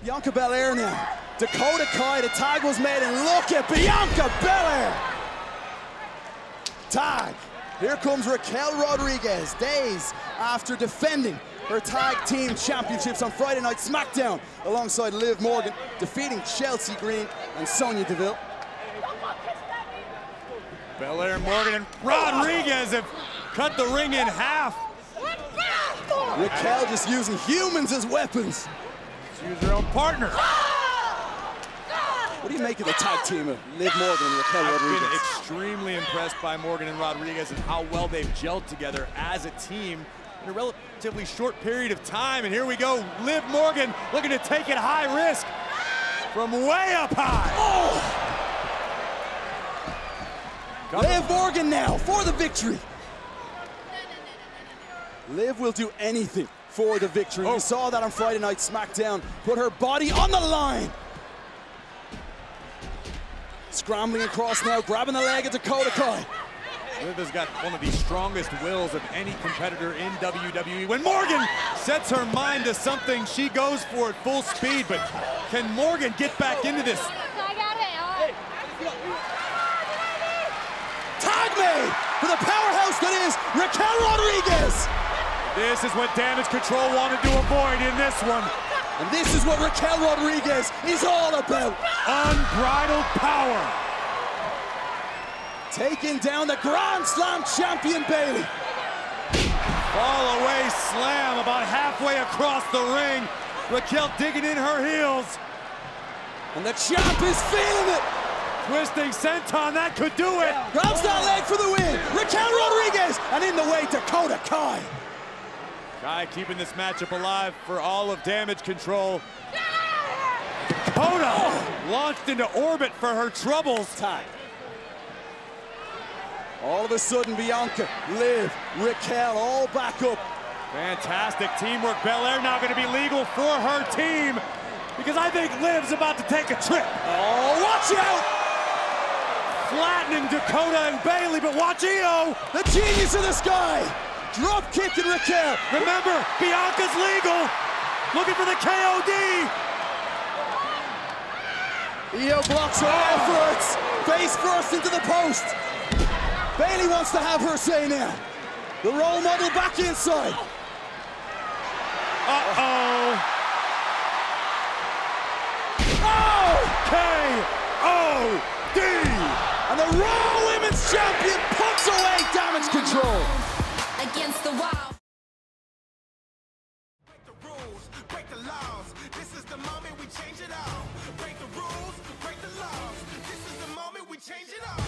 Bianca Belair now. Dakota Kai, the tag was made, and look at Bianca Belair! Tag. Here comes Raquel Rodriguez, days after defending her tag team championships on Friday Night SmackDown alongside Liv Morgan, defeating Chelsea Green and Sonya Deville. Belair, Morgan, and Rodriguez have cut the ring in half. Raquel just using humans as weapons. She used her own partner. What do you make of the tag team of Liv Morgan and Raquel Rodriguez? I've been extremely impressed by Morgan and Rodriguez and how well they've gelled together as a team in a relatively short period of time. And here we go, Liv Morgan looking to take it high risk from way up high. Oh! Liv Morgan now for the victory. Liv will do anything for the victory. We saw that on Friday Night SmackDown. Put her body on the line. Scrambling across now, grabbing the leg of Dakota Kai. Liv has got one of the strongest wills of any competitor in WWE. When Morgan sets her mind to something, she goes for it full speed. But can Morgan get back into this? Tag made for the powerhouse that is Raquel Rodriguez. This is what Damage Control wanted to avoid in this one. And this is what Raquel Rodriguez is all about. Unbridled power. Taking down the Grand Slam champion Bayley. Fall away slam about halfway across the ring. Raquel digging in her heels. And the champ is feeling it. Twisting senton, that could do it. Grabs that leg for the win. Raquel Rodriguez, and in the way, Dakota Kai. Kai keeping this matchup alive for all of Damage Control. Dakota launched into orbit for her troubles. Tag. All of a sudden, Bianca, Liv, Raquel, all back up. Fantastic teamwork. Belair now going to be legal for her team because I think Liv's about to take a trip. Oh, watch out! Flattening Dakota and Bayley, but watch Io. The genius of the sky. Drop kicking Raquel. Remember, Bianca's legal. Looking for the KOD. Io blocks her efforts. Face first into the post. Bayley wants to have her say now. The role model back inside. Uh-oh. Oh! KOD. And the Raw Women's Champion puts away Damage Control. Against the wall. Break the rules, break the laws. This is the moment we change it all. Break the rules, break the laws. This is the moment we change it all.